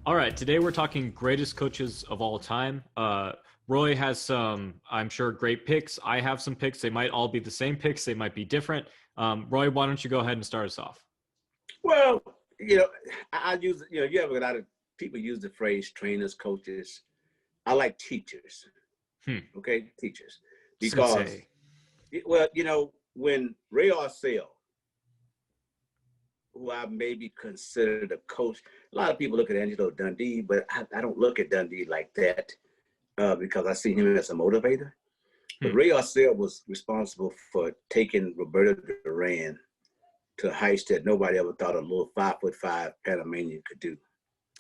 All right, today we're talking greatest coaches of all time. Roy has some, I'm sure, great picks. I have some picks. They might all be the same picks. They might be different. Roy, why don't you go ahead and start us off? Well, you know, I use, you have a lot of people use the phrase trainers, coaches. I like teachers, Hmm. okay? Teachers. Because, Sensei. well, when Ray Arcel, who I maybe considered a coach, a lot of people look at Angelo Dundee, but I don't look at Dundee like that because I see him as a motivator. But Hmm. Ray Arcel was responsible for taking Roberto Duran to heights that nobody ever thought a little 5'5" Panamanian could do.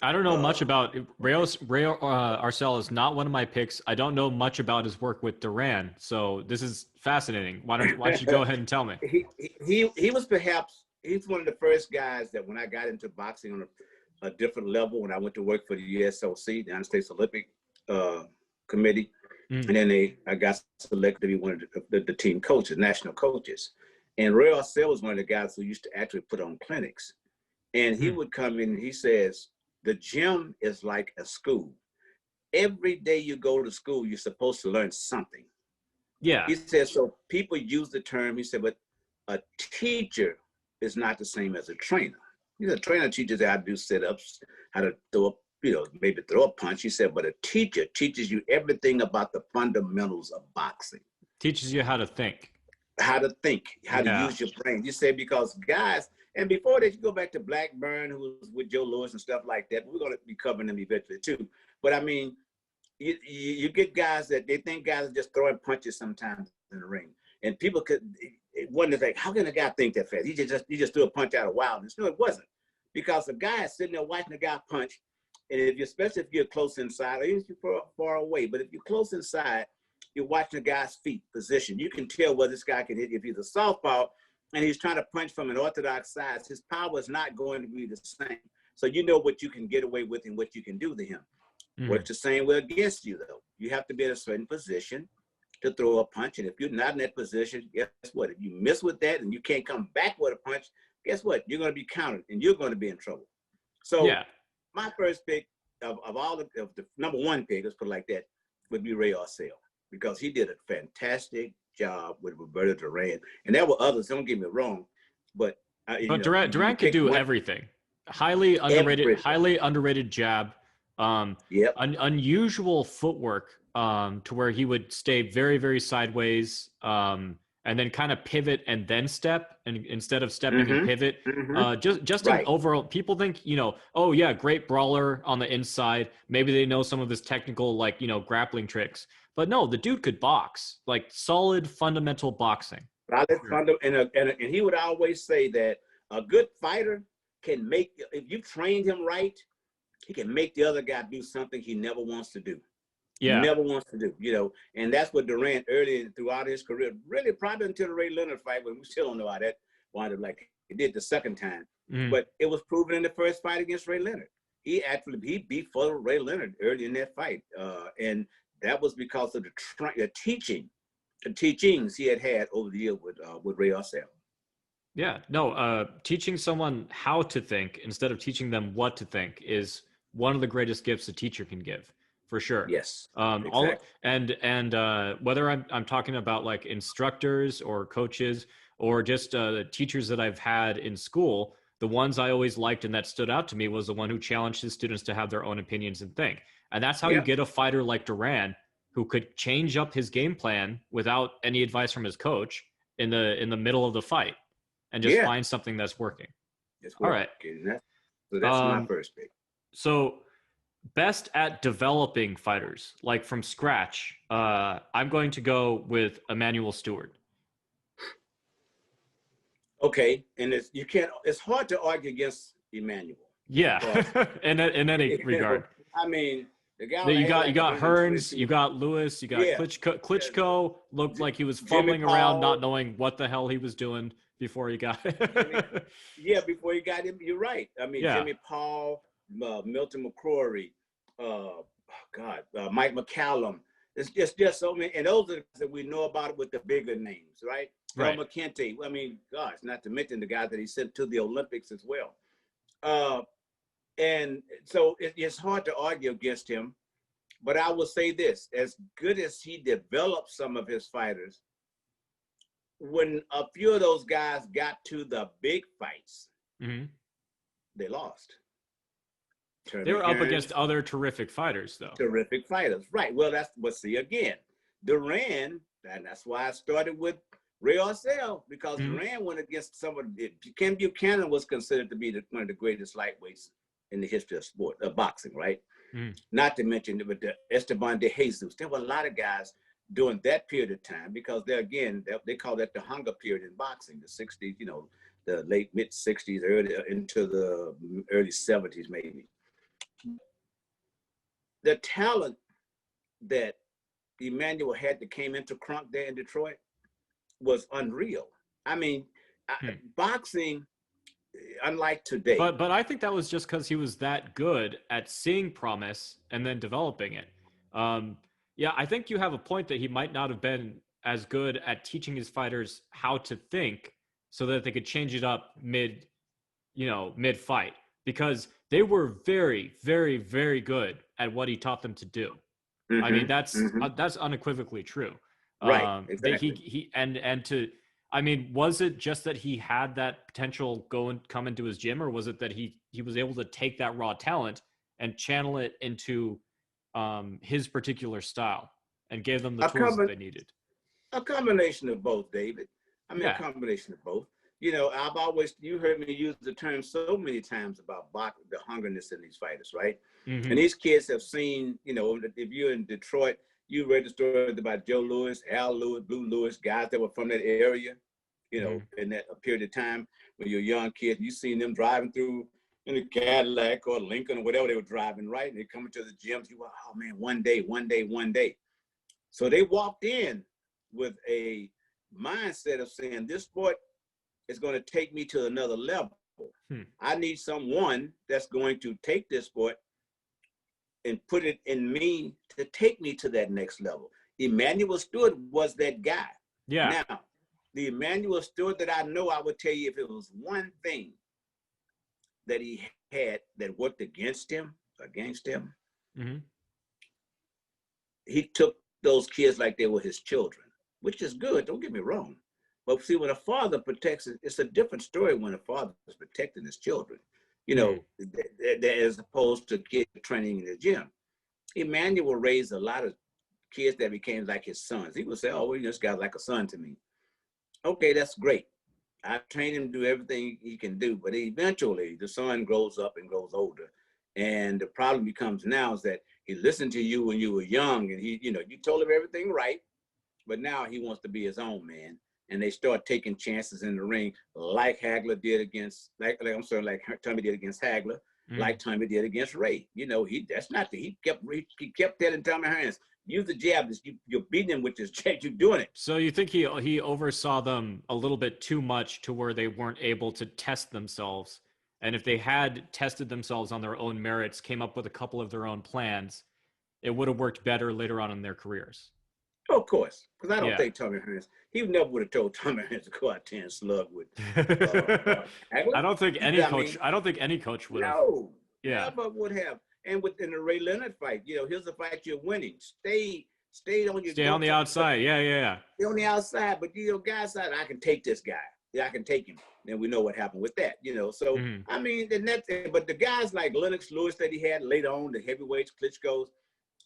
I don't know Uh, much about Ray Arcel is not one of my picks. I don't know much about his work with Duran, so this is fascinating. Why don't you go ahead and tell me? he was perhaps he's one of the first guys that when I got into boxing on a different level when I went to work for the USOC, the United States Olympic uh, Committee, Hmm. and then I got selected to be one of the team coaches, national coaches. And Ray Arcel was one of the guys who used to actually put on clinics. And he Hmm. would come in and he says, the gym is like a school. Every day you go to school, you're supposed to learn something. Yeah. He said, so people use the term, he said, but a teacher is not the same as a trainer. He's a trainer teaches you how to do sit-ups, how to throw up, maybe throw a punch. He said, but a teacher teaches you everything about the fundamentals of boxing, Teaches you how to think. how to think, how to Yeah. use your brain. You say, because guys, and before that, you go back to Blackburn, who was with Joe Louis and stuff like that. We're going to be covering them eventually too. But I mean, you get guys that they think guys are just throwing punches sometimes in the ring, and people could wonder like, how can a guy think that fast? He just threw a punch out of wildness. No, it wasn't, because the guy is sitting there watching the guy punch, and if you especially if you're close inside, or even if you're far away, but if you're close inside, you're watching the guy's feet position. You can tell whether this guy can hit. If he's a southpaw and he's trying to punch from an orthodox side, his power is not going to be the same. So you know what you can get away with and what you can do to him. Hmm. Works the same way against you, though. You have to be in a certain position to throw a punch. And if you're not in that position, guess what? If you miss with that and you can't come back with a punch, guess what? You're going to be counted and you're going to be in trouble. So Yeah. my first pick of all of the number one pick, let's put it like that, would be Ray Arcel, because he did a fantastic job with Roberto Duran. And there were others, don't get me wrong, but But you Durant could pick do one, everything. everything. Highly underrated jab. Yep. Unusual footwork. To where he would stay very, very sideways. And then kind of pivot and then step, and instead of stepping and Mm-hmm. pivot. Mm-hmm. Just an Right. overall. People think oh yeah, great brawler on the inside. Maybe they know some of his technical grappling tricks. But no, the dude could box, like solid fundamental boxing. For sure. And he would always say that a good fighter can make, if you trained him right, he can make the other guy do something he never wants to do. Yeah. Never wants to do. And that's what Durant early throughout his career, really probably until the Ray Leonard fight, but we still don't know how that wound up like he did the second time. Mm. But it was proven in the first fight against Ray Leonard. He beat for Ray Leonard early in that fight. And that was because of the teachings he had over the year with Ray Arcel. Yeah, no, teaching someone how to think instead of teaching them what to think is one of the greatest gifts a teacher can give, for sure. Yes, All exactly. and whether I'm talking about like instructors or coaches or just the teachers that I've had in school, the ones I always liked and that stood out to me was the one who challenged his students to have their own opinions and think. And that's how you Yeah, get a fighter like Duran who could change up his game plan without any advice from his coach in the middle of the fight and just yeah, find something that's working. it's All right. working. So that's my Um, first pick. so best at developing fighters, like from scratch. I'm going to go with Emmanuel Stewart. Okay, and it's hard to argue against Emmanuel Yeah, because in any regard. I mean the guy You only had got you like got Hearns, you 122. got Lewis, you got Yeah, Klitschko. Klitschko looked like he was Jimmy fumbling around, not Paul, knowing what the hell he was doing before he got. Jimmy. Yeah, before he got him, you're right. I mean Yeah, Jimmy Paul, Milton McCrory, Mike McCallum. It's just so many, and those are the guys that we know about it with the bigger names, right? Del right. McKenty. I mean, gosh, not to mention the guys that he sent to the Olympics as well. Uh, And so it's hard to argue against him. But I will say this, as good as he developed some of his fighters, when a few of those guys got to the big fights, Mm-hmm. they lost. They Terry were up Hearns, against other terrific fighters, though. terrific fighters. Right. Well, see again, Duran, and that's why I started with Ray Orcel, because Mm-hmm. Duran went against some of the, Ken Buchanan was considered to be one of the greatest lightweights in the history of sport, of boxing, right? Mm-hmm. Not to mention with the Esteban de Jesus. There were a lot of guys during that period of time, because they call that the hunger period in boxing, the 60s, the late mid 60s, early into the early 70s, maybe. The talent that Emmanuel had that came into Crunk there in Detroit was unreal. I mean, boxing, unlike today. But I think that was just because he was that good at seeing promise and then developing it. Yeah, I think you have a point that he might not have been as good at teaching his fighters how to think so that they could change it up mid fight, because they were very, very, very good at what he taught them to do. I mean, that's unequivocally true. Right, That exactly. he and to, I mean, was it just that he had that potential come into his gym, or was it that he was able to take that raw talent and channel it into his particular style and gave them the tools that they needed? A combination of both, David. I mean, Yeah. a combination of both. You heard me use the term so many times about the hungerness in these fighters, right? Mm-hmm. And these kids have seen, if you're in Detroit, you read the stories about Joe Louis, Al Lewis, Blue Lewis, guys that were from that area, in that period of time when you're a young kid, you seen them driving through in a Cadillac or Lincoln or whatever they were driving, right? And they coming to the gyms, you were, oh man, one day. So they walked in with a mindset of saying, this sport is going to take me to another level. I need someone that's going to take this sport and put it in me to take me to that next level. Emmanuel Stewart was that guy. Yeah. Now, the Emmanuel Stewart that I know, I would tell you, if it was one thing that he had that worked against him, mm-hmm. he took those kids like they were his children, which is good. Don't get me wrong. But see, when a father protects, it's a different story when a father is protecting his children, as opposed to kids training in the gym. Emmanuel raised a lot of kids that became like his sons. He would say, oh, well, this guy's like a son to me. Okay, that's great. I train him to do everything he can do, but eventually the son grows up and grows older. And the problem becomes now is that he listened to you when you were young, and you told him everything right, but now he wants to be his own man. And they start taking chances in the ring, like Hagler did against, like Tommy did against Hagler, like Tommy did against Ray. He kept telling Tommy Hearns, use the jab. You're beating him with this jab. You're doing it. So you think he oversaw them a little bit too much to where they weren't able to test themselves? And if they had tested themselves on their own merits, came up with a couple of their own plans, it would have worked better later on in their careers. Oh, of course, because I don't think Tommy Hearns, he never would have told Tommy Hearns to go out there and slug with Hagler. I don't think any coach. I don't think any coach would have. No, never would have. And within the Ray Leonard fight, here's a fight you're winning. Stay on your. Stay on the outside. Yeah. Stay on the outside, but guys side, I can take this guy. Yeah, I can take him. And we know what happened with that. So I mean, but the guys like Lennox Lewis that he had later on, the heavyweights, Klitschko's,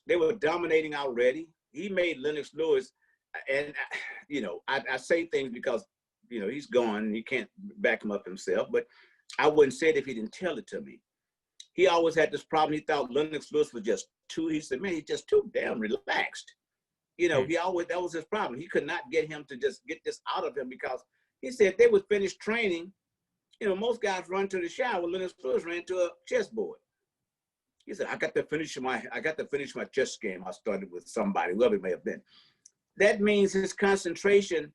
they were dominating already. He made Lennox Lewis, and I say things because he's gone and he can't back him up himself. But I wouldn't say it if he didn't tell it to me. He always had this problem. He thought Lennox Lewis was just too. He said, "Man, he's just too damn relaxed." He always, that was his problem. He could not get him to just get this out of him, because he said they would finish training. Most guys run to the shower. Lennox Lewis ran to a chessboard. He said, I got to finish my chess game. I started with somebody, whoever it may have been. That means his concentration,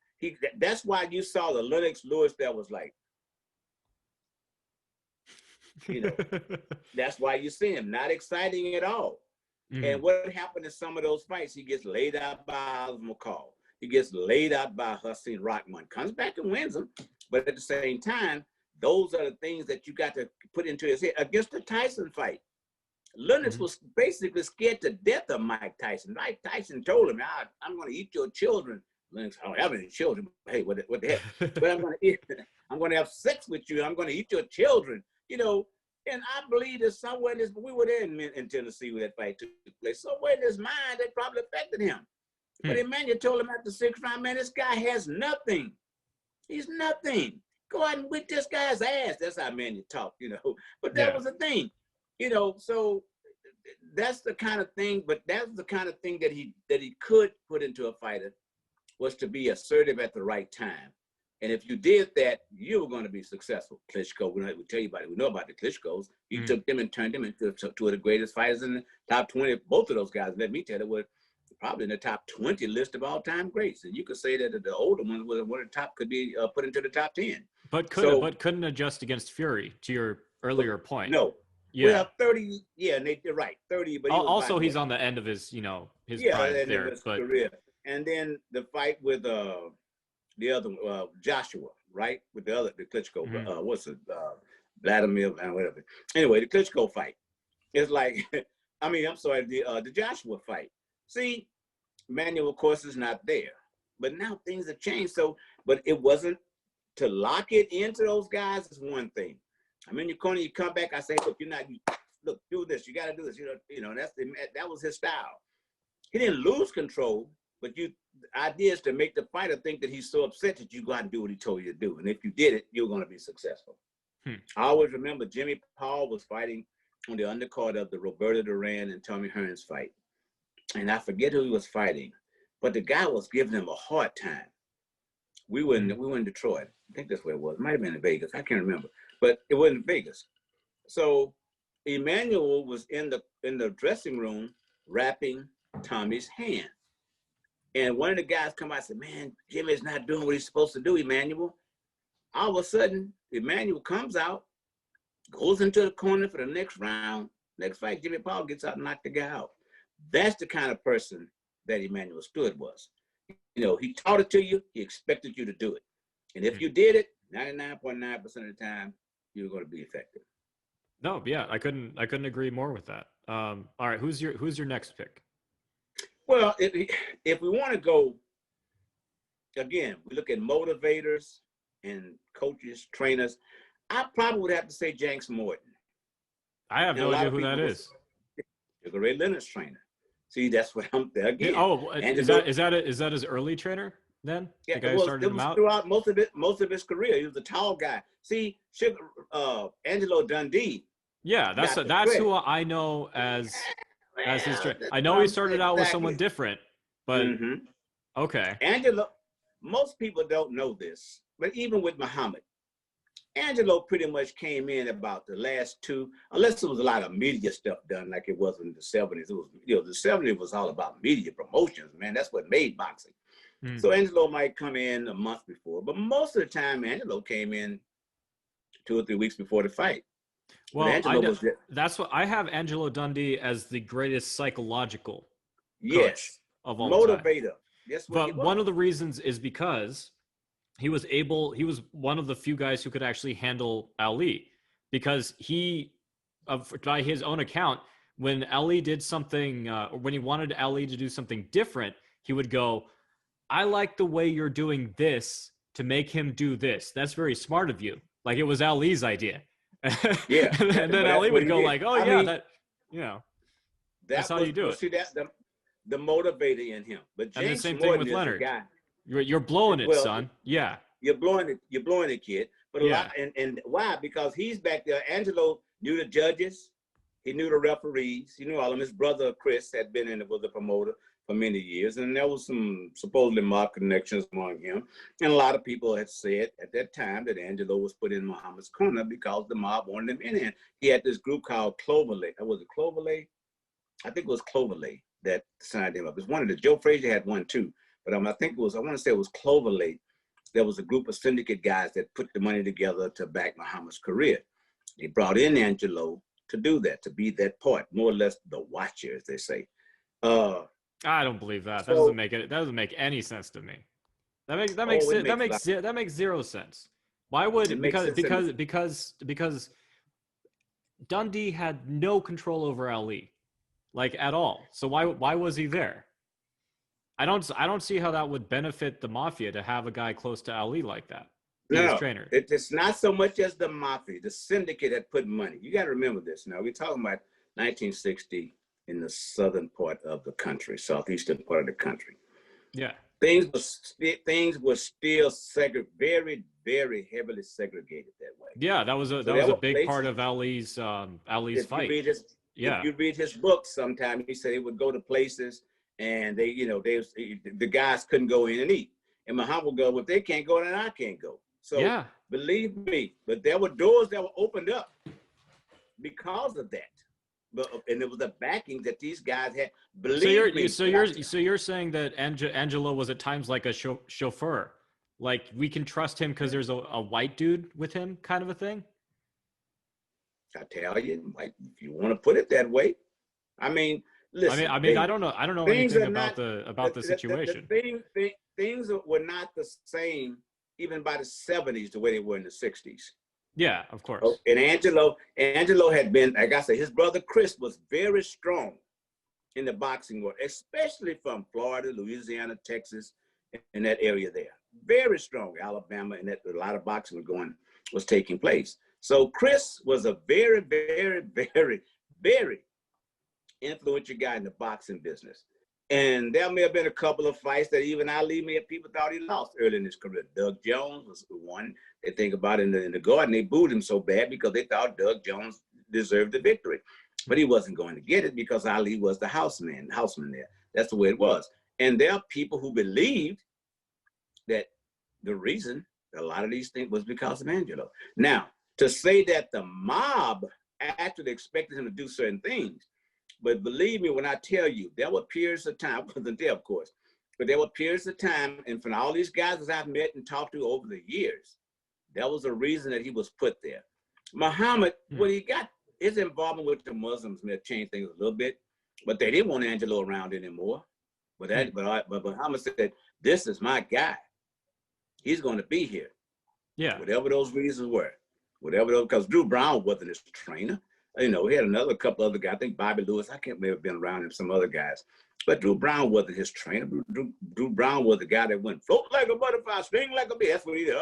that's why you saw the Lennox Lewis that was like, that's why you see him, not exciting at all. And what happened in some of those fights, he gets laid out by Oliver McCall. He gets laid out by Hussein Rahman, comes back and wins them. But at the same time, Those are the things that you got to put into his head. Against the Tyson fight, Lennox was basically scared to death of Mike Tyson. Mike Tyson told him, I'm going to eat your children. Lennox, I don't have any children. Hey, what the heck? But I'm going to have sex with you. I'm going to eat your children. You know, and I believe that somewhere in this, we were there in Tennessee where that fight took place. Somewhere in his mind, that probably affected him. But Emmanuel told him after 6th round, man, this guy has nothing. He's nothing. Go out and whip this guy's ass. That's how Emmanuel talked, you know. But that was the thing, you know. So that's the kind of thing. But that's the kind of thing that he could put into a fighter, was to be assertive at the right time. And if you did that, you were going to be successful. Klitschko, we tell you about it. We know about the Klitschkos. He took them and turned them into two of the greatest fighters in the top 20. Both of those guys, let me tell you, were probably in the top 20 list of all-time greats. And you could say that the older ones were one of the top, could be put into the top 10. But couldn't adjust against Fury, to your earlier point. No. Yeah. Well, 30, yeah, they're right, 30. But also, he's on the end of his, you know, his prime there. His career. And then the fight with the other Joshua, right? With the Klitschko, what's it? Vladimir, whatever. Anyway, the Klitschko fight. It's like, I mean, I'm sorry, the Joshua fight. See, Manuel, of course, is not there. But now things have changed. So, but it wasn't to lock it into those guys is one thing. I'm in your corner, you come back, I say, look, do this, you got to do this. You know, that was his style. He didn't lose control, but the idea is to make the fighter think that he's so upset that you go out and do what he told you to do. And if you did it, you're going to be successful. I always remember Jimmy Paul was fighting on the undercard of the Roberto Duran and Tommy Hearns fight. And I forget who he was fighting, but the guy was giving him a hard time. We were in Detroit. I think that's where it was. It might have been in Vegas. I can't remember, but it wasn't Vegas. So Emmanuel was in the dressing room wrapping Tommy's hand. And one of the guys come out and said, man, Jimmy's not doing what he's supposed to do, Emmanuel. All of a sudden, Emmanuel comes out, goes into the corner for the next round. Next fight, Jimmy Paul gets out and knocks the guy out. That's the kind of person that Emmanuel Stewart was. You know, he taught it to you, he expected you to do it. And if you did it, 99.9% of the time, you were going to be effective. No, yeah, I couldn't agree more with that. All right, who's your next pick? Well, if we want to go, again, we look at motivators and coaches, trainers, I probably would have to say Jenks Morton. I have no idea who that is. He's a Ray Leonard's trainer. See, that's what I'm there again. Oh, is that his early trainer then? Yeah, the guy who started him out? Throughout most of his career. He was a tall guy. See, Angelo Dundee. Yeah, that's who I know as his trainer. I know he started out with someone different, but okay. Angelo, most people don't know this, but even with Muhammad, Angelo pretty much came in about the last two, unless there was a lot of media stuff done like it was in the 70s. It was, the 70s was all about media promotions, man. That's what made boxing. So Angelo might come in a month before, but most of the time Angelo came in 2 or 3 weeks before the fight. Well, that's what I have Angelo Dundee as the greatest psychological coach of all motivator. Time. Yes, but one of the reasons is because he was one of the few guys who could actually handle Ali, because by his own account, when Ali did something, or when he wanted Ali to do something different, he would go, I like the way you're doing this to make him do this. That's very smart of you. Like it was Ali's idea. Yeah. And then Ali would go like, oh, that's how you do it. See, that's the motivator in him. But James and the same Morton thing with Leonard. Guy. You're blowing it, son. Yeah. You're blowing it, kid. But a lot, and why? Because he's back there. Angelo knew the judges. He knew the referees. He knew all of them. His brother, Chris, had been was a promoter for many years. And there was some supposedly mob connections among him. And a lot of people had said at that time that Angelo was put in Muhammad's corner because the mob wanted him in there. He had this group called Cloverley. Was it Cloverley? I think it was Cloverley that signed him up. It's one of the, Joe Frazier had one too. But I want to say it was Cloverley. There was a group of syndicate guys that put the money together to back Muhammad's career. They brought in Angelo to do that, to be that part, more or less the watcher, as they say. I don't believe that. That doesn't make any sense to me. That makes zero sense. Why It would makes sense to me. because Dundee had no control over Ali, like at all. So why was he there? I don't see how that would benefit the mafia to have a guy close to Ali like that. Be No, his no, trainer. it's not so much as the mafia, the syndicate that put money. You got to remember this. Now we're talking about 1960 in the southern part of the country, southeastern part of the country. Yeah. Things were still very, very heavily segregated that way. Yeah, that was So a there were big part places. of Ali's If you fight. read his, if Yeah. you read his books, sometimes he said he would go to places and the guys couldn't go in and eat. And Muhammad would go, well, if they can't go, then I can't go. So Yeah. believe me, but there were doors that were opened up because of that. And it was the backing that these guys had. Believe me. So you're saying that Angelo was at times like a chauffeur, like we can trust him because there's a white dude with him, kind of a thing. I tell you, like, if you want to put it that way. I mean, listen. I don't know things anything are about not, the situation. Things were not the same even by the 70s the way they were in the 60s. Yeah, of course. Oh, and Angelo had been, like I said, his brother Chris was very strong in the boxing world, especially from Florida, Louisiana, Texas, and that area there. Very strong, Alabama, and that a lot of boxing was taking place. So Chris was a very, very, very, very influential guy in the boxing business. And there may have been a couple of fights that even people thought he lost early in his career. Doug Jones was the one they think about in the Garden. They booed him so bad because they thought Doug Jones deserved the victory. But he wasn't going to get it because Ali was the houseman there. That's the way it was. And there are people who believed that the reason a lot of these things was because of Angelo. Now, to say that the mob actually expected him to do certain things, but believe me when I tell you, there were periods of time, I wasn't there, of course, but there were periods of time, and from all these guys that I've met and talked to over the years, there was a reason that he was put there. Muhammad, when he got his involvement with the Muslims may have changed things a little bit, but they didn't want Angelo around anymore. But Muhammad said, this is my guy. He's going to be here. Yeah. Whatever those reasons were. Because Drew Brown wasn't his trainer. You know, he had couple other guys. I think Bobby Lewis, I can't remember been around him, some other guys. But Drew Brown wasn't his trainer. Drew Brown was the guy that went float like a butterfly, sting like a bee. That's what he did.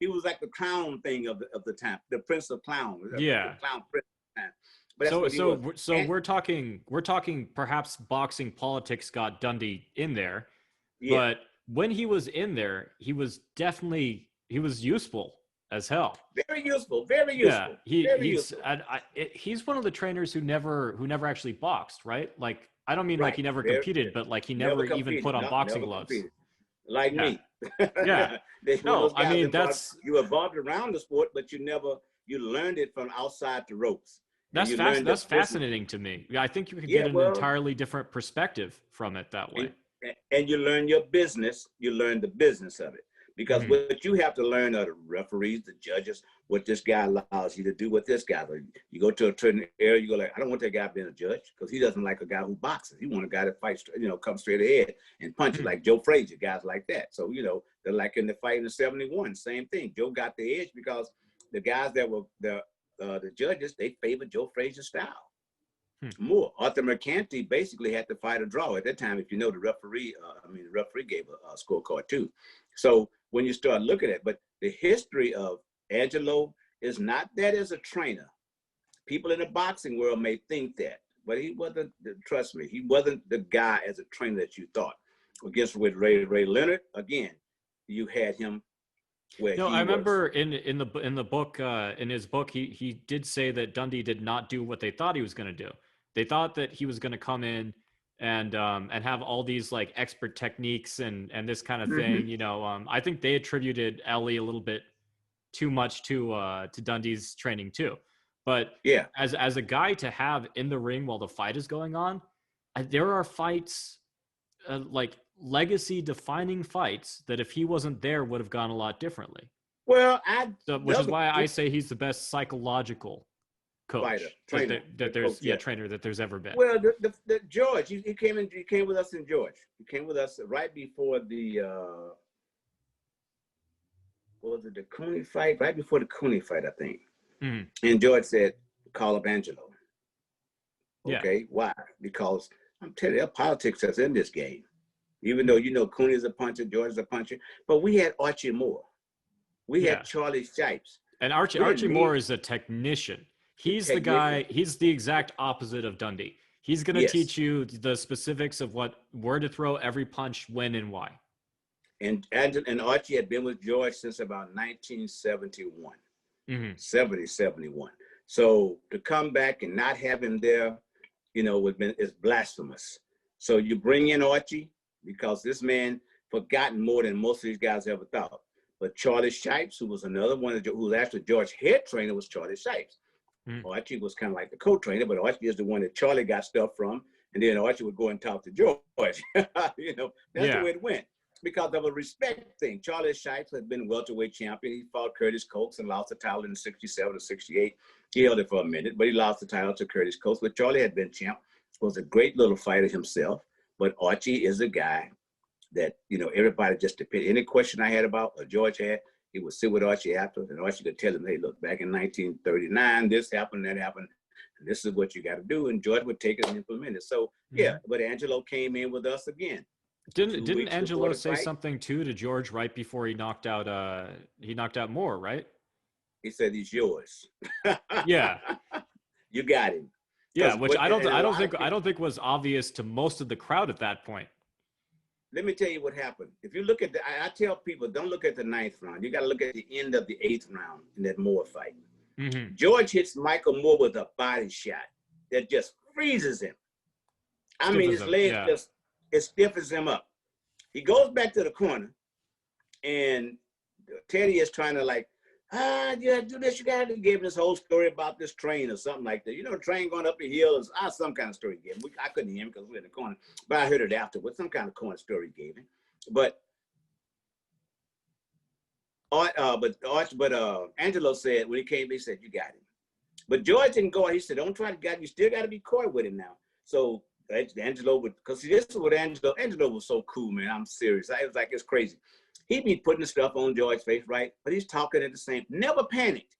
He was like the clown thing of the time, the Prince of Clown. Yeah. The clown prince of the time. So we're talking perhaps boxing politics got Dundee in there, but when he was in there, he was useful as hell. Very useful. Very useful. Yeah, he's one of the trainers who never actually boxed, right? Like, I don't mean like he never competed, but like he never even put on boxing gloves. Competed. Like me. Yeah. No, I mean, you evolved around the sport, but you learned it from outside the ropes. That's fascinating to me. I think you could get an entirely different perspective from it that way. And you learn your business. You learn the business of it. Because what you have to learn are the referees, the judges, what this guy allows you to do, what this guy. You go to a certain area, you go like, I don't want that guy being a judge because he doesn't like a guy who boxes. He wants a guy that fights, come straight ahead and punch you like Joe Frazier, guys like that. So, they're like in the fight in the 71, same thing. Joe got the edge because the guys that were the judges, they favored Joe Frazier's style more. Arthur Mercanti basically had to fight a draw at that time. If you know the referee gave a scorecard too. So when you start looking at it, but the history of Angelo is not that as a trainer. People in the boxing world may think that, but he wasn't, trust me, he wasn't the guy as a trainer that you thought. Against with Ray Leonard, again, you had him where I remember in the book, in his book, he did say that Dundee did not do what they thought he was going to do. They thought that he was going to come in and have all these like expert techniques and this kind of thing. I think they attributed Ali a little bit too much to Dundee's training too. But as a guy to have in the ring while the fight is going on, there are fights like legacy defining fights that if he wasn't there would have gone a lot differently. Well, which is why I say he's the best psychological coach trainer that there's ever been. Well, the George, he came with us in George. He came with us right before the was it the Cooney fight? Right before the Cooney fight, I think. Mhm. And George said, call up Angelo. Yeah. Okay, why? Because I'm telling you, politics that's in this game. Even though, Cooney's a puncher, George is a puncher, but we had Archie Moore. We had Yeah. Charlie Shipes. And Archie Moore is a technician. He's the guy, he's the exact opposite of Dundee. He's going to Yes. teach you the specifics of where to throw every punch, when, and why. And Archie had been with George since about 1971, 71. So to come back and not have him there, is blasphemous. So you bring in Archie because this man forgotten more than most of these guys ever thought. But Charlie Shipes, who was another one who was actually George's head trainer, was Charlie Shipes. Archie was kind of like the co-trainer, but Archie is the one that Charlie got stuff from, and then Archie would go and talk to George. That's the way it went. Because of a respect thing. Charlie Shipes had been welterweight champion. He fought Curtis Coates and lost the title in 67 or 68. He held it for a minute, but he lost the title to Curtis Coates. But Charlie had been champ, was a great little fighter himself. But Archie is a guy that, everybody just depended. Any question I had about, or George had, he would sit with Archie after, and Archie could tell him, hey, look, back in 1939, this happened, that happened, and this is what you got to do. And George would take it and implement it. So, yeah, but Angelo came in with us again. Didn't Angelo say something too to George right before he knocked out Moore, right? He said he's yours. Yeah. You got him. Yeah, which I don't think was obvious to most of the crowd at that point. Let me tell you what happened. If you look at I tell people, don't look at the 9th round. You got to look at the end of the 8th round in that Moore fight. George hits Michael Moore with a body shot that just freezes him. His legs just, it stiffens him up. He goes back to the corner, and Teddy is trying to you gotta do this, you gotta give him this whole story about this train or something like that. The train going up the hill is some kind of story he gave him. I couldn't hear him because we were in the corner, but I heard it afterwards, some kind of corner story he gave him. But Angelo said when he came, he said, you got him. But George didn't go. He said, don't try to get him. You still got to be coy with him now. So Angelo would, because this is what Angelo was so cool, man. I'm serious. I was like, it's crazy. He'd be putting the stuff on George's face, right? But he's talking at the same, never panicked.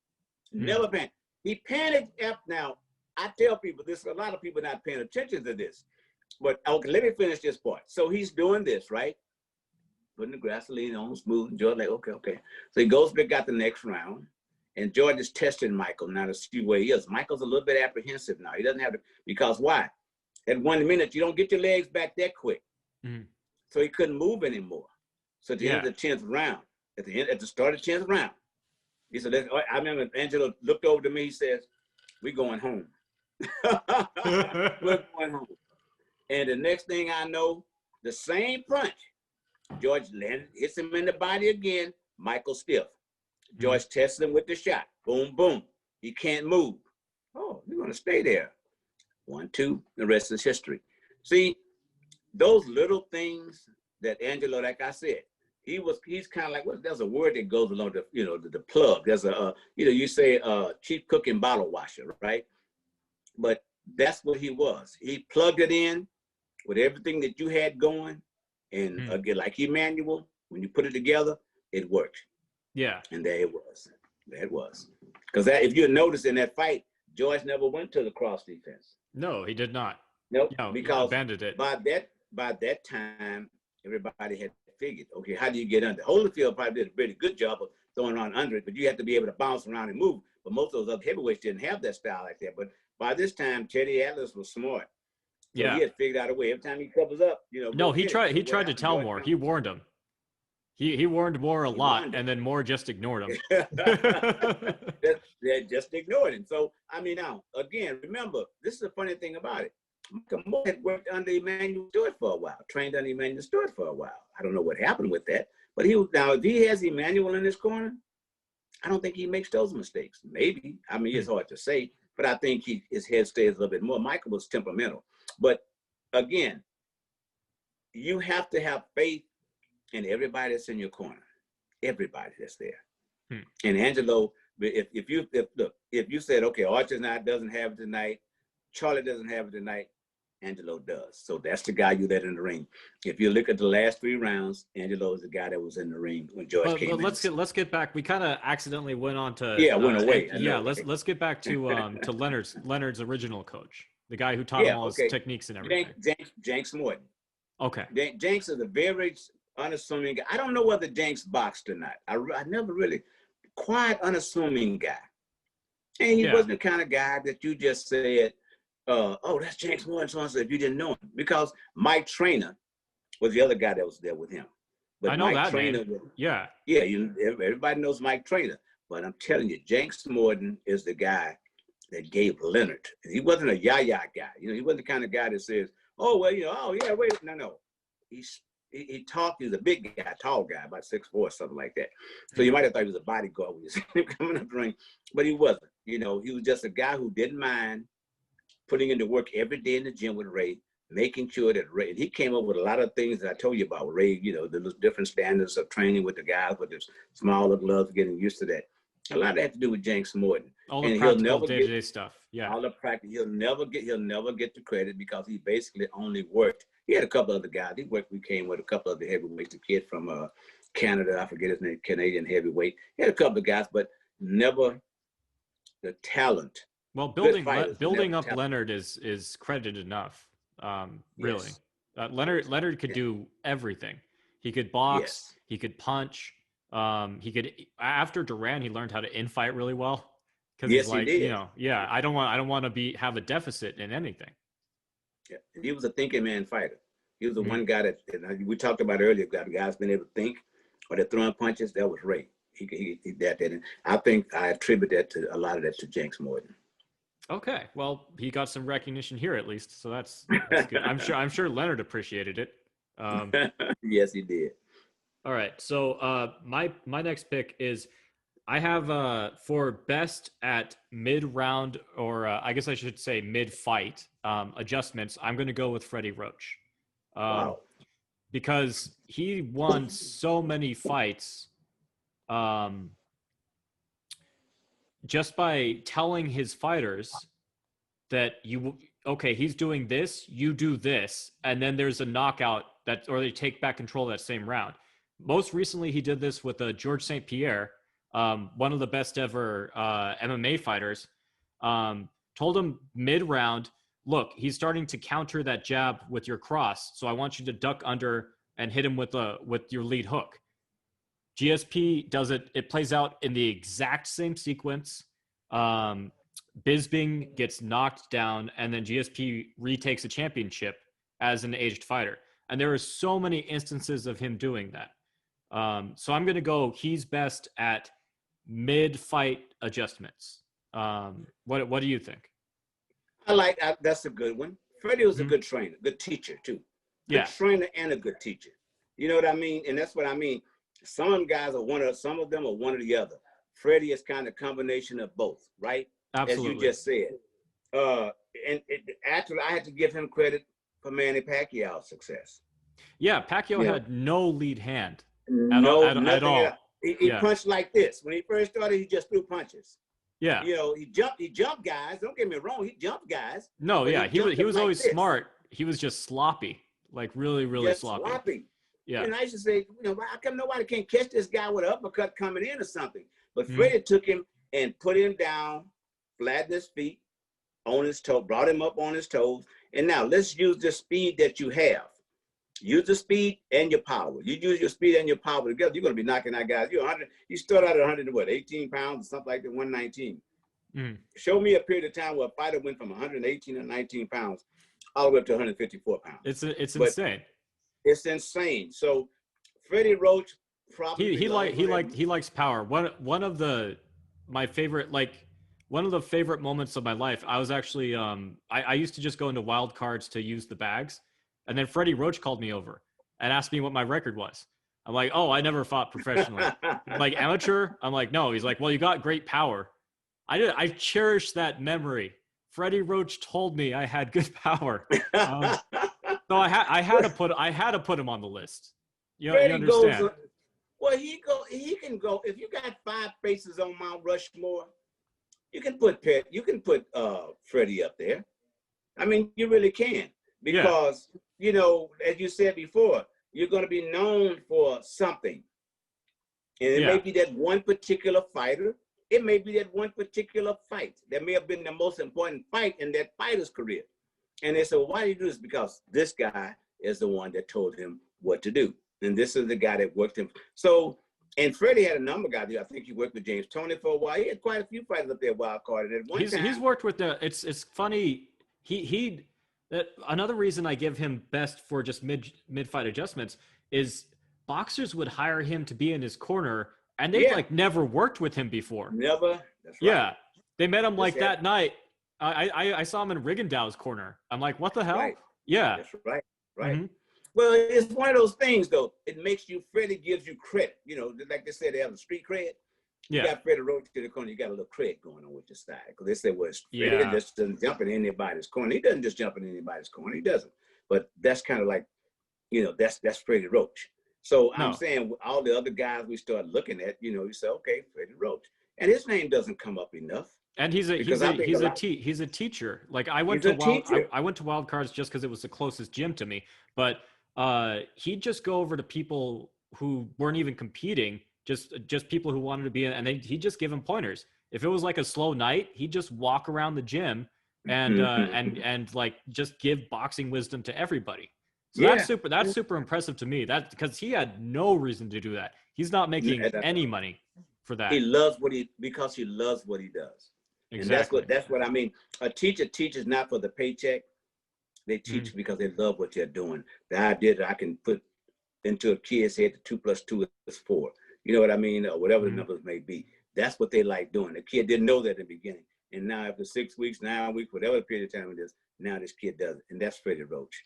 Never panicked. He panicked now. I tell people this, a lot of people not paying attention to this. But okay, let me finish this part. So he's doing this, right? Putting the gasoline on smooth, and George like, okay. So he goes back out the next round, and George is testing Michael now to see where he is. Michael's a little bit apprehensive now. He doesn't have to, because why? At 1 minute, you don't get your legs back that quick. So he couldn't move anymore. So at the end of the 10th round, at the start of the 10th round, he said, I remember Angelo looked over to me, he says, we're going home. We're going home. And the next thing I know, the same punch, George landed, hits him in the body again, Michael stiff. George tests him with the shot. Boom, boom. He can't move. Oh, you're going to stay there. 1, 2, the rest is history. See, those little things that Angelo, like I said, he's kind of like, there's a word that goes along the plug. There's you say cheap cooking bottle washer, right? But that's what he was. He plugged it in with everything that you had going. And again, like Emmanuel, when you put it together, it worked. Yeah. And there it was. There it was. Because if you notice in that fight, George never went to the cross defense. No, he did not. Nope. No, because he abandoned it. By that time, everybody had figured, okay, how do you get under? Holyfield probably did a pretty good job of throwing on under it, but you have to be able to bounce around and move. But most of those other heavyweights didn't have that style like that. But by this time, Teddy Atlas was smart. So he had figured out a way. Every time he covers up, No, he tried to tell Moore. He warned him. He warned Moore a lot, and then Moore just ignored him. They just ignored him. So, now, again, remember, this is the funny thing about it. Michael Moore had worked under Emmanuel Stewart for a while, trained under Emmanuel Stewart for a while. I don't know what happened with that. But if he has Emmanuel in his corner, I don't think he makes those mistakes. Maybe. It's hard to say, but I think his head stays a little bit more. Michael was temperamental. But again, you have to have faith in everybody that's in your corner, everybody that's there. And Angelo, if you said, okay, Archer's doesn't have it tonight, Charlie doesn't have it tonight, Angelo does. So that's the guy you let in the ring. If you look at the last 3 rounds, Angelo is the guy that was in the ring when George came But in. let's get back. We kind of accidentally went on to Yeah, went away. yeah. Let's get back to Leonard's original coach, the guy who taught him Yeah, all his okay. techniques and everything. Jenks Morton. Okay. Jenks is a very unassuming guy. I don't know whether Jenks boxed or not. I never really, quiet, unassuming guy. And he wasn't the kind of guy that you just said, oh, that's Jenks Morton, so if you didn't know him. Because Mike Trainer was the other guy that was there with him. But I know Mike that Trainer, name. Yeah. Yeah, everybody knows Mike Trainer. But I'm telling you, Jenks Morton is the guy that gave Leonard. He wasn't a yah-yah guy. He wasn't the kind of guy that says, oh, well, oh, yeah, wait. No. He talked, he was a big guy, tall guy, about 6'4", something like that. So you might have thought he was a bodyguard when you see him coming up the ring, but he wasn't. He was just a guy who didn't mind putting into work every day in the gym with Ray, making sure that Ray, and he came up with a lot of things that I told you about. Ray, the different standards of training with the guys with the smaller gloves, getting used to that. A lot of that had to do with Jenks Morton. All the practical day-to-day stuff. Yeah. All the practice. He'll never get the credit because he basically only worked. He had a couple other guys. We came with a couple of the heavyweights, the kid from Canada, I forget his name, Canadian heavyweight. He had a couple of guys, but never the talent. Well, building up Leonard is credited enough. Really. Yes. Leonard could do everything. He could box, yes. He could punch. He could, after Duran, he learned how to infight really well. Because yes, he's like, he did. I don't want to have a deficit in anything. Yeah. He was a thinking man fighter. He was the one guy that we talked about earlier. The guy's been able to think, or they're throwing punches. That was Ray. He did that. And I think I attribute a lot of that to Jenks Morton. Okay, well, he got some recognition here at least, so that's good. I'm sure Leonard appreciated it. Yes, he did. All right, so my next pick is I have for best at mid-round, or I guess I should say mid-fight adjustments. I'm going to go with Freddie Roach, wow, because he won so many fights. Just by telling his fighters that he's doing this, you do this, and then there's a knockout or they take back control of that same round. Most recently, he did this with George St. Pierre, one of the best ever MMA fighters. Told him mid-round, look, he's starting to counter that jab with your cross, so I want you to duck under and hit him with your lead hook. GSP does it. It plays out in the exact same sequence. Bisping gets knocked down, and then GSP retakes a championship as an aged fighter. And there are so many instances of him doing that. So I'm going to go, he's best at mid-fight adjustments. What do you think? That's a good one. Freddie was a good trainer, good teacher too. Good trainer and a good teacher. You know what I mean? And that's what I mean. Some of them guys some of them are one or the other. Freddie is kind of a combination of both, right? Absolutely. As you just said. Actually, I had to give him credit for Manny Pacquiao's success. Yeah, Pacquiao had no lead hand at all. He punched like this. When he first started, he just threw punches. Yeah. He jumped guys. Don't get me wrong, he jumped guys. No, yeah, he was always smart. He was just sloppy, like really, really just sloppy. Yeah. And I used to say, how come nobody can't catch this guy with an uppercut coming in or something? But Freddie took him and put him down, flattened his feet on his toe, brought him up on his toes. And now let's use the speed that you have. Use the speed and your power. You use your speed and your power together, you're going to be knocking out guys. You start out at 18 pounds or something like that, 119. Show me a period of time where a fighter went from 118 or 19 pounds all the way up to 154 pounds. It's insane. It's insane. So Freddie Roach probably he likes power. One of the favorite moments of my life. I was actually I used to just go into wild cards to use the bags, and then Freddie Roach called me over and asked me what my record was. I'm like, oh, I never fought professionally. Like amateur? I'm like, no. He's like, well, you got great power. I cherish that memory. Freddie Roach told me I had good power. So I had to put him on the list. You understand? He can go. If you got 5 faces on Mount Rushmore, you can put Freddie up there. I mean, you really can. Yeah. because, you know, as you said before, you're going to be known for something. And it may Yeah. be that one particular fighter. It may be that one particular fight that may have been the most important fight in that fighter's career. And they said, well, why do you do this? Because this guy is the one that told him what to do. And this is the guy that worked him. So, and Freddie had a number of guys. I think he worked with James Toney for a while. He had quite a few fighters up there wild card. And at one time, He's worked with it's funny. Another reason I give him best for just mid fight adjustments is boxers would hire him to be in his corner, and they'd like never worked with him before. Never. That's right. Yeah, they met him like that night. I saw him in Riggindau's corner. I'm like, what the hell? Right. Yeah. That's right. Right. Mm-hmm. Well, it's one of those things, though. It makes you, Freddie gives you credit. You know, like they said, they have a street cred. You got Freddie Roach to the corner, you got a little cred going on with your style. Because they say, well, Freddie just doesn't jump in anybody's corner. He doesn't just jump in anybody's corner. He doesn't. But that's kind of like, you know, that's Freddie Roach. So I'm saying all the other guys we start looking at, you know, you say, okay, Freddie Roach. And his name doesn't come up enough. And he's a teacher. Like I went to Wild Cards just because it was the closest gym to me. But he'd just go over to people who weren't even competing, just people who wanted to be in, and he'd just give them pointers. If it was like a slow night, he'd just walk around the gym and and like just give boxing wisdom to everybody. So that's super impressive to me. That because he had no reason to do that. He's not making any money for that. He loves because he loves what he does. Exactly. And that's what I mean. A teacher teaches not for the paycheck. They teach because they love what they're doing. The idea that I can put into a kid's head that 2 + 2 is 4. You know what I mean? Or whatever the numbers may be. That's what they like doing. The kid didn't know that in the beginning. And now after 6 weeks, 9 weeks, whatever period of time it is, now this kid does it. And that's Freddie Roach.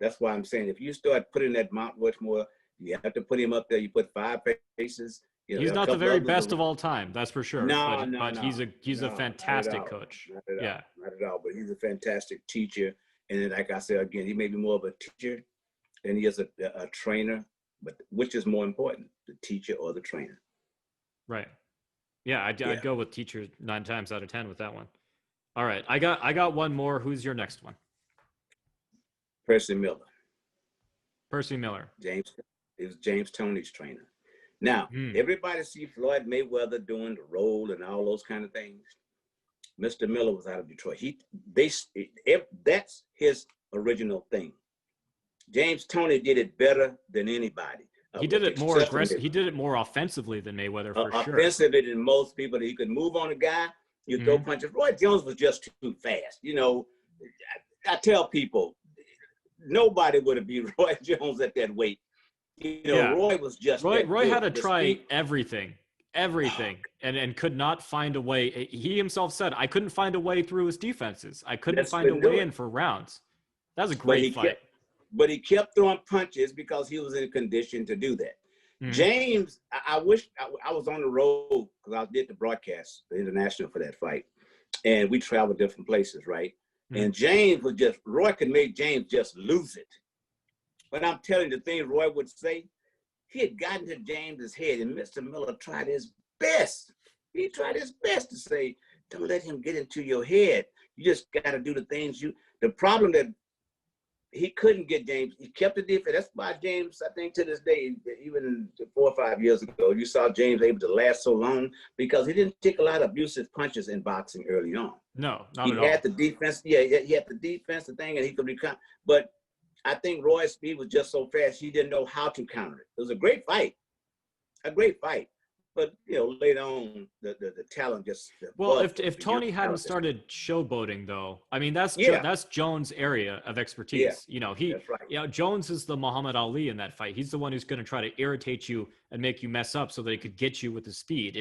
That's why I'm saying if you start putting that Mount Rushmore, you have to put him up there. You put 5 faces. You know, he's not the very best of all time, that's for sure. No, but he's a fantastic coach. Not at all. But he's a fantastic teacher. And then, like I said again, he may be more of a teacher than he is a trainer. But which is more important, the teacher or the trainer? Right. Yeah, I'd go with teacher 9 times out of 10 with that one. All right, I got one more. Who's your next one? Percy Miller. Percy Miller. It was James Toney's trainer. Now, everybody see Floyd Mayweather doing the roll and all those kind of things. Mr. Miller was out of Detroit. That's his original thing. James Toney did it better than anybody. He did it more aggressive. He did it more offensively than Mayweather for sure. Offensively than most people. He could move on a guy. You throw punches. Roy Jones was just too fast. You know, I tell people, nobody would have beat Roy Jones at that weight. You know, Roy was just Roy had to try everything, and could not find a way. He himself said, I couldn't find a way through his defenses. I couldn't find a way in for rounds. That was a great fight. But he kept throwing punches because he was in a condition to do that. James, I wish I was on the road because I did the broadcast, the international for that fight. And we traveled different places, right? And James Roy could make James just lose it. But I'm telling you, the thing Roy would say, he had gotten to James's head, and Mr. Miller tried his best. He tried his best to say, don't let him get into your head. You just got to do the things the problem that he couldn't get James, he kept the defense. That's why James, I think to this day, even 4 or 5 years ago, you saw James able to last so long because he didn't take a lot of abusive punches in boxing early on. No, not at all. He had the defense. Yeah, he had the defense, the thing, and he could recover. But I think Roy's speed was just so fast, he didn't know how to counter it. It was a great fight. But, you know, later on, the talent just... Well, if Tony hadn't started showboating, though, I mean, that's Jones' area of expertise. Yeah, you know, Jones is the Muhammad Ali in that fight. He's the one who's going to try to irritate you and make you mess up so that he could get you with his speed.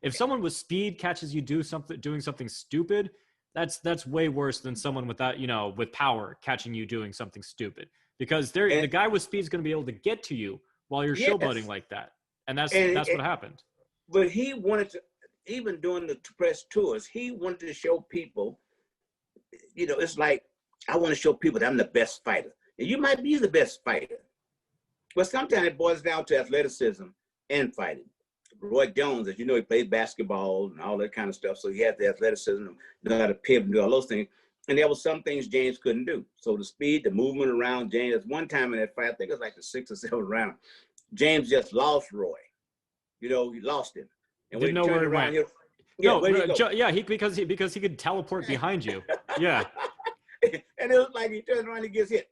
If someone with speed catches you doing something stupid, that's way worse than someone without, you know, with power catching you doing something stupid. Because the guy with speed is going to be able to get to you while you're showboating like that. And that's what happened. But he wanted to, even during the press tours, he wanted to show people, you know, it's like, I want to show people that I'm the best fighter. And you might be the best fighter. But sometimes it boils down to athleticism and fighting. Roy Jones, as you know, he played basketball and all that kind of stuff. So he had the athleticism, know how to pivot and do all those things. And there was some things James couldn't do. So the speed, the movement around James, one time in that fight, I think it was like the 6th or 7th round, James just lost Roy. You know, he lost him. And when Didn't he know where turned it around, went. yeah, No, where'd he go? yeah, because he could teleport behind you. Yeah. And it was like he turns around, he gets hit.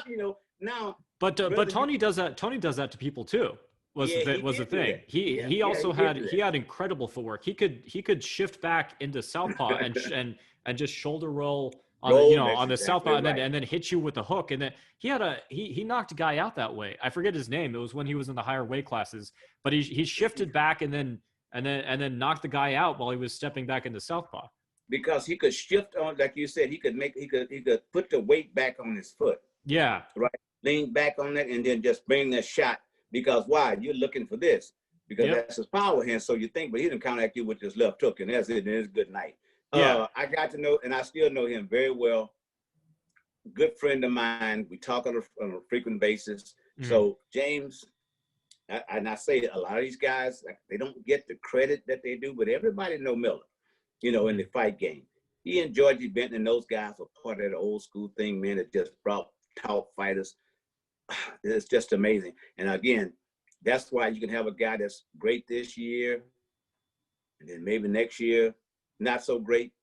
You know, now. But Tony does that. Tony does that to people too. Yeah, he Was the did do thing. that. He also he did do he had incredible footwork. He could shift back into southpaw and just shoulder roll on the Roll, on that's the southpaw exactly and right. then hit you with the hook. And then he knocked a guy out that way. I forget his name. It was when he was in the higher weight classes. But he shifted back and then knocked the guy out while he was stepping back into southpaw. Because he could shift on, like you said, he could put the weight back on his foot. Yeah. Right. Lean back on that and then just bring that shot. Because why? You're looking for this. Because that's his power hand. So you think, but he didn't counteract you with this left hook, and that's it. And it's good night. Yeah. I got to know, and I still know him very well. Good friend of mine. We talk on a frequent basis. Mm-hmm. So James, and I say a lot of these guys, they don't get the credit that they do, but everybody know Miller, you know, in the fight game. He and Georgie Benton and those guys were part of the old school thing, man, that just taught fighters. It's just amazing. And again, that's why you can have a guy that's great this year, and then maybe next year, not so great.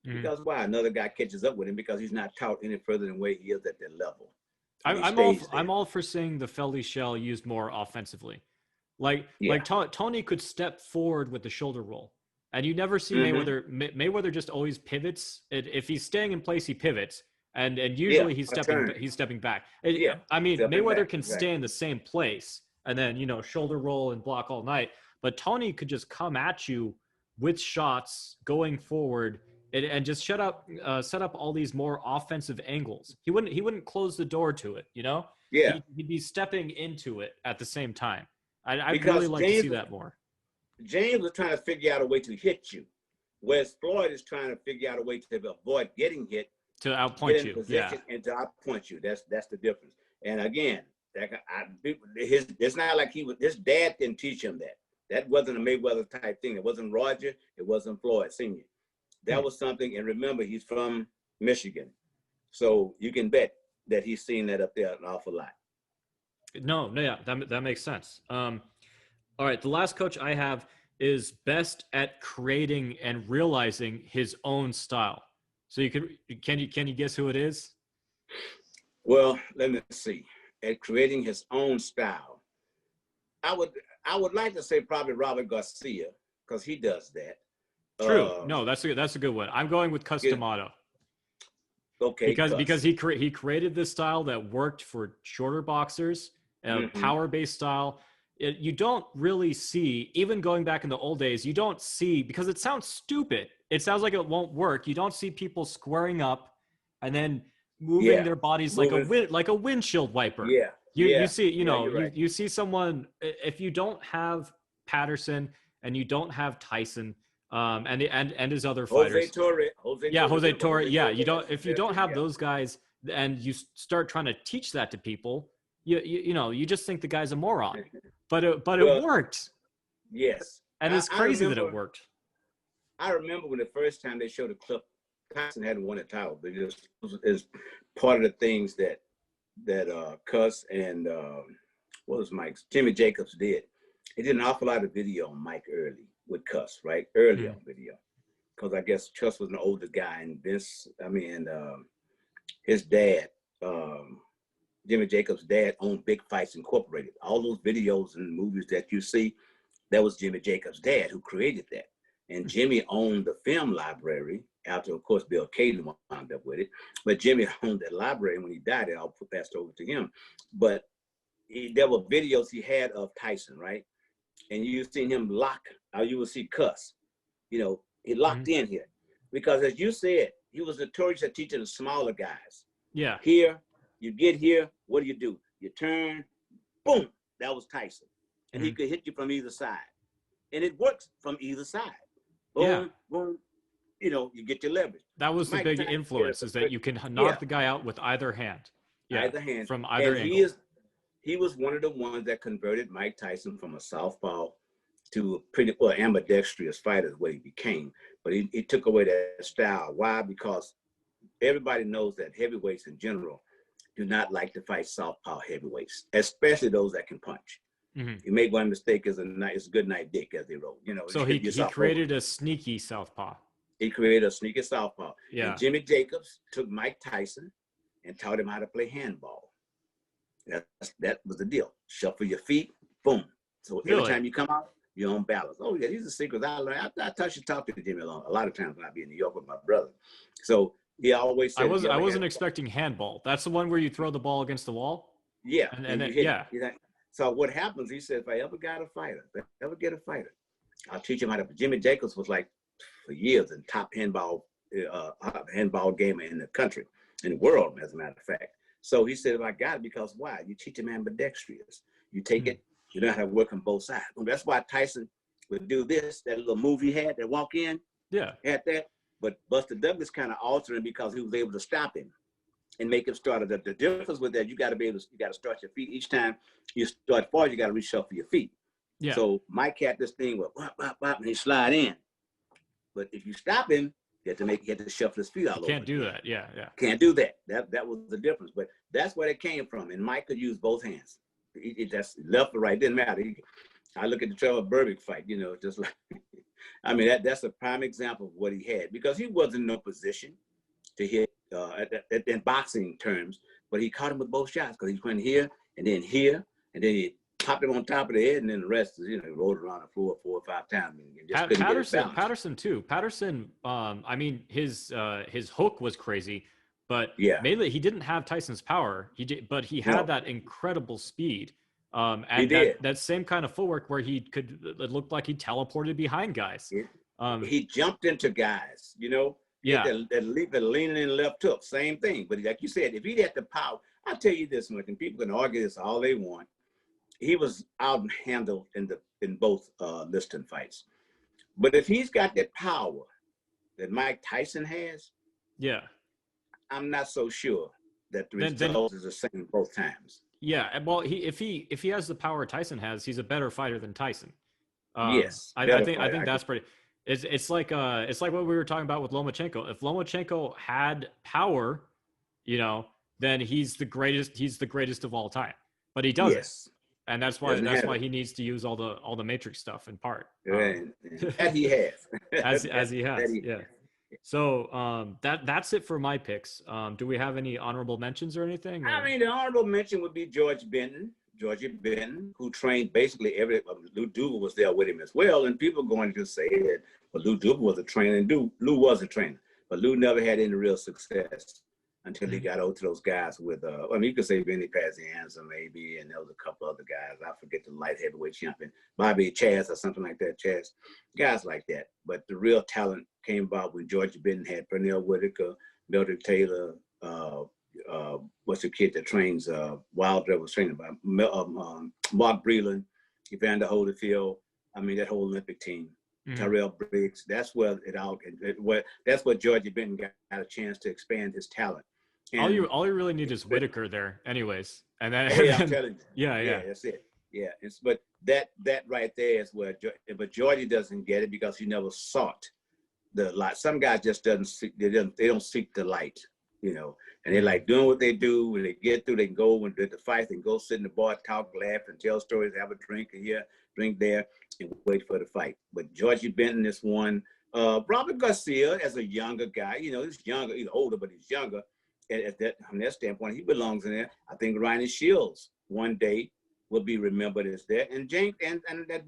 Mm-hmm. Because why? Another guy catches up with him because he's not taught any further than where he is at that level. I'm all for seeing the Feldy shell used more offensively. Like Tony could step forward with the shoulder roll, and you never see Mayweather just always pivots. If he's staying in place, he pivots, and usually he's stepping back. I mean, Mayweather can stay in the same place and then shoulder roll and block all night, but Tony could just come at you with shots going forward and just set up all these more offensive angles. He wouldn't close the door to it, Yeah, he'd be stepping into it at the same time. I'd really like to see that more. James was trying to figure out a way to hit you, whereas Floyd is trying to figure out a way to avoid getting hit, to outpoint you, and to outpoint you. That's the difference. And again, it's not like his dad didn't teach him that. That wasn't a Mayweather type thing. It wasn't Roger. It wasn't Floyd Sr. That was something. And remember, he's from Michigan, so you can bet that he's seen that up there an awful lot. No, yeah, that makes sense. All right, the last coach I have is best at creating and realizing his own style. So can you guess who it is? Well, let me see. At creating his own style, I would like to say probably Robert Garcia, because he does that. True. No, that's a good one. I'm going with Cus D'Amato. Okay. Because he created this style that worked for shorter boxers, power-based style. You don't really see, even going back in the old days, you don't see, because it sounds stupid. It sounds like it won't work. You don't see people squaring up and then moving their bodies like a windshield wiper. Yeah. You see, right. you see someone, if you don't have Patterson and you don't have Tyson and his other fighters. Jose Torre. Yeah, you don't have those guys and you start trying to teach that to people, you just think the guy's a moron. But it worked. Yes. And it's crazy that it worked. I remember when the first time they showed a clip, Tyson hadn't won a title, but it was part of the things that Cus and what was Mike's? Jimmy Jacobs did. He did an awful lot of video on Mike early with Cus, right? Early on video. Because I guess Cus was an older guy, and his dad, Jimmy Jacobs' dad, owned Big Fights Incorporated. All those videos and movies that you see, that was Jimmy Jacobs' dad who created that. And Jimmy owned the film library after, of course, Bill Caden wound up with it. But Jimmy owned that library, and when he died, it all passed over to him. But there were videos he had of Tyson, right? And you seen him lock, or you will see Cus. He locked in here. Because as you said, he was notorious at teaching the smaller guys. Yeah. Here, you get here, what do? You turn, boom, that was Tyson. And he could hit you from either side. And it works from either side. Boom, boom, you get your leverage. That was the big influence, is that you can knock the guy out with either hand. Yeah, either hand. From either angle. He was one of the ones that converted Mike Tyson from a southpaw to a pretty ambidextrous fighter is what he became. But he took away that style. Why? Because everybody knows that heavyweights in general do not like to fight southpaw heavyweights, especially those that can punch. Mm-hmm. You make one mistake, is a good night dick, as they wrote. You know, So he created a sneaky southpaw. He created a sneaky southpaw. Yeah. And Jimmy Jacobs took Mike Tyson and taught him how to play handball. That was the deal. Shuffle your feet, boom. So every time you come out, you're on balance. Oh yeah, these are secrets I learned. I touched and talked to Jimmy a lot of times when I be in New York with my brother. So he always said, I wasn't expecting handball. That's the one where you throw the ball against the wall. Yeah, and then, yeah. So what happens? He said, if I ever get a fighter, I'll teach him how to. Jimmy Jacobs was like for years the top handball gamer in the country, in the world, as a matter of fact. So he said, if I got it, because why? You teach him ambidextrous. You take it, you know how to work on both sides. And that's why Tyson would do this, that little move he had, that walk in. Yeah. Had that. But Buster Douglas kind of altered him because he was able to stop him and make him start. The difference with that, you got to start your feet each time you start forward. You got to reshuffle your feet. Yeah. So Mike had this thing where bop, bop, bop, and he slide in. But if you stop him, you have to shuffle his feet all over. Can't do that. Yeah, yeah. Can't do that. That was the difference. But that's where it came from. And Mike could use both hands. That's left or right, didn't matter. I look at the Trevor Berbick fight, you know, just like, I mean, that's a prime example of what he had, because he wasn't in no position to hit in boxing terms, but he caught him with both shots, because he went here, and then he popped him on top of the head, and then the rest is, you know, he rolled around the floor 4 or 5 times. And just Patterson too. Patterson, I mean, his hook was crazy, but mainly he didn't have Tyson's power. But he had that incredible speed. And that same kind of footwork where it looked like he teleported behind guys. He jumped into guys, you know. Yeah. That leaning in left hook, same thing. But like you said, if he had the power, I'll tell you this much, and people can argue this all they want. He was out-handled in both Liston fights. But if he's got that power that Mike Tyson has, I'm not so sure that the result is the same both times. Yeah, well, if he has the power Tyson has, he's a better fighter than Tyson. Yes, I think that's pretty. It's like what we were talking about with Lomachenko. If Lomachenko had power, you know, then he's the greatest of all time. But he doesn't. Yes. And that's why he needs to use all the Matrix stuff in part. As he has. as he has. Yeah. So that's it for my picks. Do we have any honorable mentions or anything? Or? I mean, the honorable mention would be Georgie Benton, who trained basically Lou Duval was there with him as well. And people are going to say that, well, Lou Duval was a trainer, and Lou was a trainer, but Lou never had any real success until he got over to those guys with, I mean, you could say Benny Pazienza maybe, and there was a couple other guys. I forget the light heavyweight champion, Bobby Chaz or something like that, guys like that. But the real talent came about when Georgie Benton had Pernell Whitaker, Mildred Taylor, what's the kid that trains, Wilder was training by, Mark Breland, Evander Holyfield, I mean, that whole Olympic team. Terrell Briggs, that's where that's where Georgie Benton got a chance to expand his talent. And all you really need is Whitaker there, anyways. And then, I'm telling you, yeah, that's it. Yeah, but that right there is where, but Georgie doesn't get it because he never sought the light. Some guys just don't seek the light, you know, and they're like doing what they do. When they get through, they can go and do the fight, and go sit in the bar, talk, laugh, and tell stories, have a drink here, drink there, and wait for the fight. But Georgie Benton is one. Robert Garcia, as a younger guy, you know, he's younger, he's older, but he's younger. From that standpoint, he belongs in there. I think Ryan Shields one day will be remembered as that. And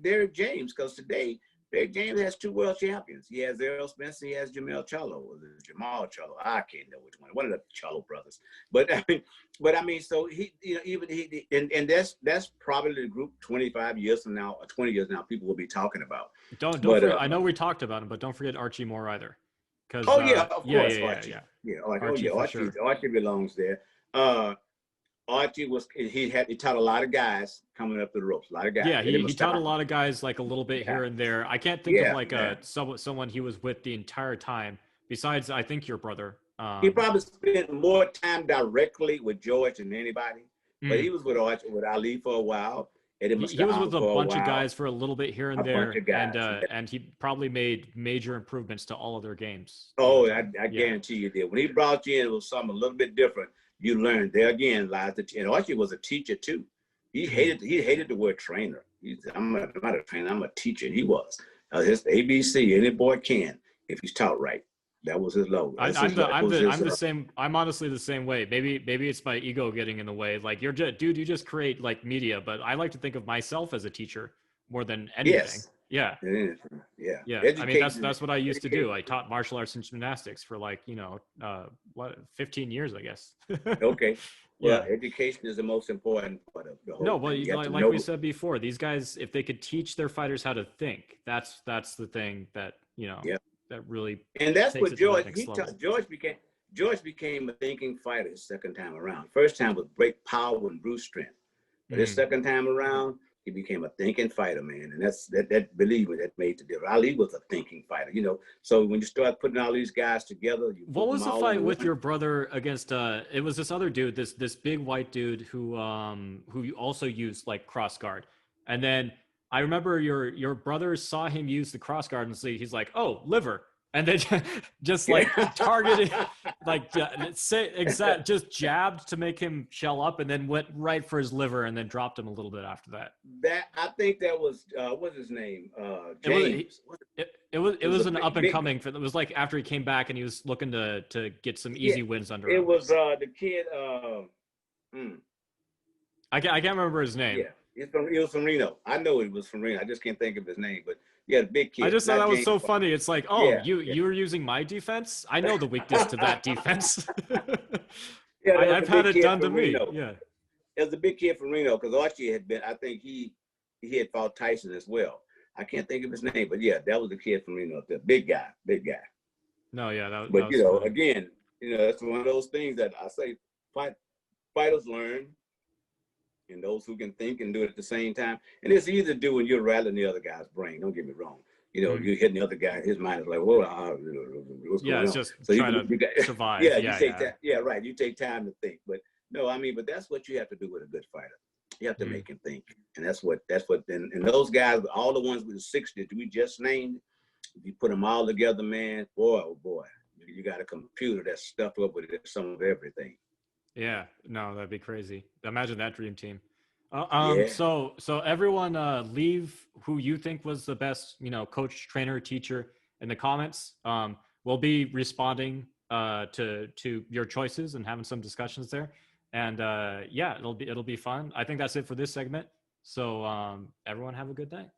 Derek James, because today Derek James has 2 world champions. He has Errol Spence, he has Jamal Charlo. I can't know which one of the Charlo brothers. But I mean, so he, you know, and that's probably the group 25 years from now, or 20 years now, people will be talking about. Don't forget, I know we talked about him, but don't forget Archie Moore either. Of course, Archie. Sure. Archie belongs there. Archie he taught a lot of guys coming up the ropes. A lot of guys. Yeah, he taught a lot of guys like a little bit here and there. I can't think of someone he was with the entire time. Besides, I think your brother. He probably spent more time directly with George than anybody. But he was with Archie, with Ali for a while, Eddie He was with Mustafa a for a bunch of while, guys for a little bit here a and bunch there, of guys. and he probably made major improvements to all of their games. Oh, I Yeah. guarantee you did. When he brought you in, it was something a little bit different. You learned there again lies the and Archie was a teacher too. He hated the word trainer. He said, I'm not a trainer, I'm a teacher. And he was. His ABC, any boy can if he's taught right. That was his logo. I'm the same. I'm honestly the same way. Maybe it's my ego getting in the way. Like dude, you just create like media, but I like to think of myself as a teacher more than anything. Yes. Yeah. Yeah. Yeah. I mean, Education. that's what I used to do. I taught martial arts and gymnastics for like, 15 years, I guess. Okay. Well, Yeah. education is the most important part of the No, whole well, thing. You have to like we know. said before, these guys, if they could teach their fighters how to think, that's the thing that, Yeah. that really And that's takes what it to that George next level. George became a thinking fighter his second time around. First time was great power and brute strength. But his second time around, he became a thinking fighter, man. And that believe me, that made the difference. Ali was a thinking fighter, So when you start putting all these guys together, you What put them was the all fight in with one. your brother against it was this other dude, this big white dude who also used like cross guard. And then I remember your brother saw him use the cross guard and he's like, "Oh, liver." And then just like targeted like say exact just jabbed to make him shell up and then went right for his liver and then dropped him a little bit after that. That I think that was what's his name? It was James. it was an up and big coming. It was like after he came back and he was looking to get some yeah, easy wins under it him. was the kid I can't remember his name. yeah, it was from Reno. I know it was from Reno. I just can't think of his name, but yeah, the big I kid, just thought not that was James so Bond. funny. It's like, oh, Yeah, yeah. you were using my defense. I know the weakness to that defense. Yeah, there was I've a had big it kid done to from me. Reno. Yeah. There was a big kid from Reno because Archie had been. I think he had fought Tyson as well. I can't think of his name, but yeah, that was the kid from Reno. The big guy, big guy. No, yeah, that But was funny. again, that's one of those things that I say fighters learn, and those who can think and do it at the same time. And it's easy to do when you're rattling the other guy's brain. Don't get me wrong. You're hitting the other guy. His mind is like, whoa, what's Yeah, going it's on? just So try to you got, survive. yeah, you Yeah, take yeah. time. Yeah, right. You take time to think. But no, I mean, but that's what you have to do with a good fighter. You have to make him think, and that's what. And those guys, all the ones with the 60 that we just named, if you put them all together, man, boy, oh boy, you got a computer that's stuffed up with some of everything. Yeah, no, that'd be crazy. Imagine that dream team. Yeah. So everyone, leave who you think was the best, coach, trainer, teacher in the comments. We'll be responding to your choices and having some discussions there. And yeah, it'll be fun. I think that's it for this segment. So everyone have a good night.